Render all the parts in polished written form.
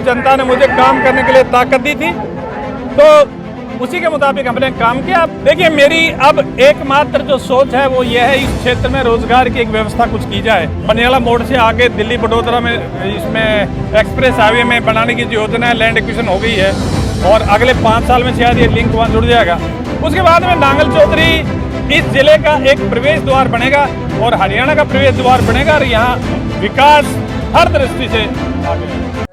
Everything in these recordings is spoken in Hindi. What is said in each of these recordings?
जनता ने मुझे काम करने के लिए ताकत दी थी, तो उसी के मुताबिक हमने काम किया। देखिए, मेरी अब एकमात्र जो सोच है वो ये है, इस क्षेत्र में रोजगार की एक व्यवस्था कुछ की जाए। पनियाला मोड़ से आगे दिल्ली बड़ोदरा में इसमें एक्सप्रेस हाईवे में बनाने की जो योजना है, लैंड एक्विजिशन हो गई है और अगले 5 साल में शायद ये लिंक वहाँ जुड़ जाएगा। उसके बाद में नांगल चौधरी इस जिले का एक प्रवेश द्वार बनेगा और हरियाणा का प्रवेश द्वार बनेगा और यहाँ विकास हर दृष्टि से आगे।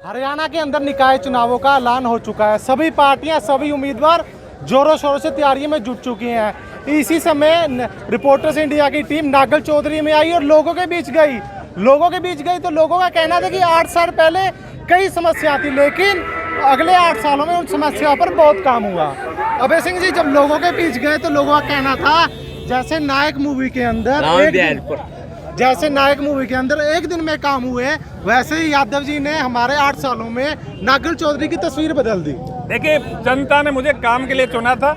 हरियाणा के अंदर निकाय चुनावों का ऐलान हो चुका है। सभी पार्टियां, सभी उम्मीदवार जोरों शोरों से तैयारियों में जुट चुकी हैं। इसी समय रिपोर्टर्स इंडिया की टीम नांगल चौधरी में आई और लोगों के बीच गई तो लोगों का कहना था कि 8 साल पहले कई समस्या थी, लेकिन अगले 8 सालों में उन समस्याओं पर बहुत काम हुआ। अभय सिंह जी, जब लोगों के बीच गए तो लोगों का कहना था जैसे नायक मूवी के अंदर एक दिन में काम हुए, वैसे ही यादव जी ने हमारे 8 सालों में नांगल चौधरी की तस्वीर बदल दी। देखिए, जनता ने मुझे काम के लिए चुना था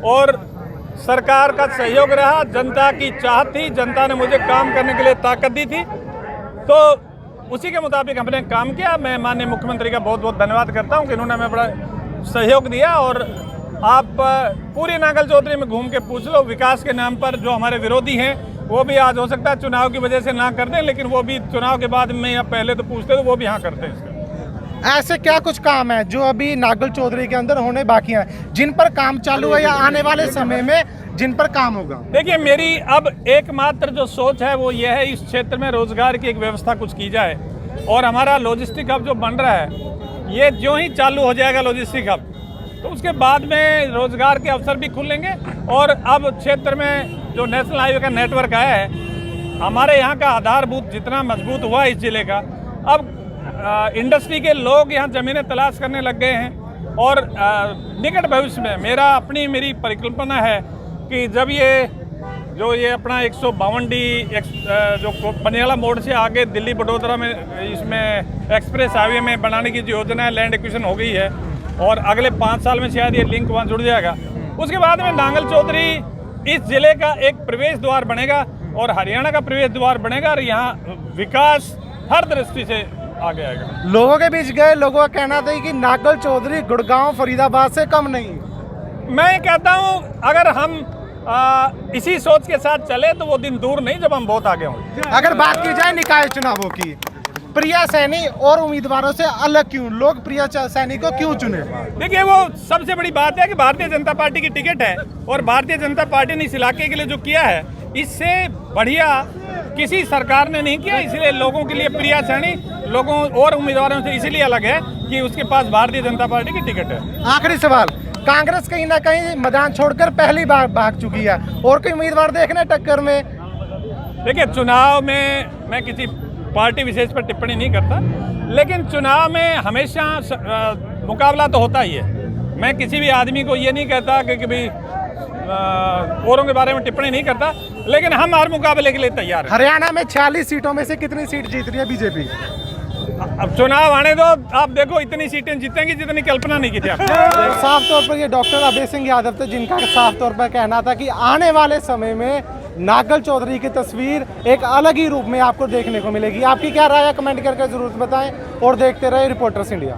और सरकार का सहयोग रहा, जनता की चाहत थी, जनता ने मुझे काम करने के लिए ताकत दी थी, तो उसी के मुताबिक हमने काम किया। मैं माननीय मुख्यमंत्री का बहुत बहुत धन्यवाद करता हूं कि इन्होंने हमें बड़ा सहयोग दिया। और आप पूरी नांगल चौधरी में घूम के पूछ लो, विकास के नाम पर जो हमारे विरोधी हैं वो भी आज हो सकता है चुनाव की वजह से ना कर दें, लेकिन वो भी चुनाव के बाद में या पहले तो पूछते तो वो भी हाँ करते हैं। ऐसे क्या कुछ काम है जो अभी नांगल चौधरी के अंदर होने बाकी हैं, जिन पर काम चालू है या आने वाले समय में जिन पर काम होगा? देखिए, मेरी अब एकमात्र जो सोच है वो ये है, इस क्षेत्र में रोजगार की एक व्यवस्था कुछ की जाए और हमारा लॉजिस्टिक हब जो बन रहा है, ये जो ही चालू हो जाएगा लॉजिस्टिक हब, तो उसके बाद में रोजगार के अवसर भी खुलेंगे। और अब क्षेत्र में जो नेशनल हाईवे का नेटवर्क आया है, हमारे यहाँ का आधारभूत जितना मजबूत हुआ इस जिले का, अब इंडस्ट्री के लोग यहाँ ज़मीनें तलाश करने लग गए हैं। और निकट भविष्य में मेरी परिकल्पना है कि जब ये अपना 152D जो पनियाला मोड़ से आगे दिल्ली बड़ोदरा में इसमें एक्सप्रेस हाईवे में बनाने की जो योजना है, लैंड एक्विजिशन हो गई है और अगले 5 साल में शायद ये लिंक वहाँ जुड़ जाएगा। उसके बाद में नांगल चौधरी इस जिले का एक प्रवेश द्वार बनेगा और हरियाणा का प्रवेश द्वार बनेगा और यहाँ विकास हर दृष्टि से आगे आएगा। लोगों के बीच गए, लोगों का कहना था कि नांगल चौधरी गुड़गांव फरीदाबाद से कम नहीं। मैं कहता हूँ अगर हम इसी सोच के साथ चले तो वो दिन दूर नहीं जब हम बहुत आगे होंगे। अगर बात की जाए निकाय चुनावों की, प्रिया सैनी और उम्मीदवारों से अलग क्यों, लोग प्रिया सैनी को क्यों चुने? देखिए, वो सबसे बड़ी बात है कि भारतीय जनता पार्टी की टिकट है और भारतीय जनता पार्टी ने इस इलाके के लिए जो किया है, इससे बढ़िया किसी सरकार ने नहीं किया। इसलिए लोगों के लिए प्रिया सैनी लोगों और उम्मीदवारों से इसीलिए अलग है कि उसके पास भारतीय जनता पार्टी की टिकट है। आखिरी सवाल, कांग्रेस कहीं ना कहीं मैदान छोड़कर पहली बार भाग चुकी है और कोई उम्मीदवार देखने टक्कर में? देखिए, चुनाव में मैं किसी पार्टी विशेष पर टिप्पणी नहीं करता, लेकिन चुनाव में हमेशा मुकाबला तो होता ही है। मैं किसी भी आदमी को ये नहीं कहता कि भाई औरों के बारे में टिप्पणी नहीं करता, लेकिन हम हर मुकाबले के लिए तैयार हैं। हरियाणा में 46 सीटों में से कितनी सीट जीत रही है बीजेपी? अब चुनाव आने दो, आप देखो इतनी सीटें जीतेंगी जितनी कल्पना नहीं की थी आपने। साफ तौर पर ये डॉक्टर अभय सिंह यादव थे, जिनका साफ तौर पर कहना था कि आने वाले समय में नांगल चौधरी की तस्वीर एक अलग ही रूप में आपको देखने को मिलेगी। आपकी क्या राय है, कमेंट करके जरूर बताएं और देखते रहे रिपोर्टर्स इंडिया।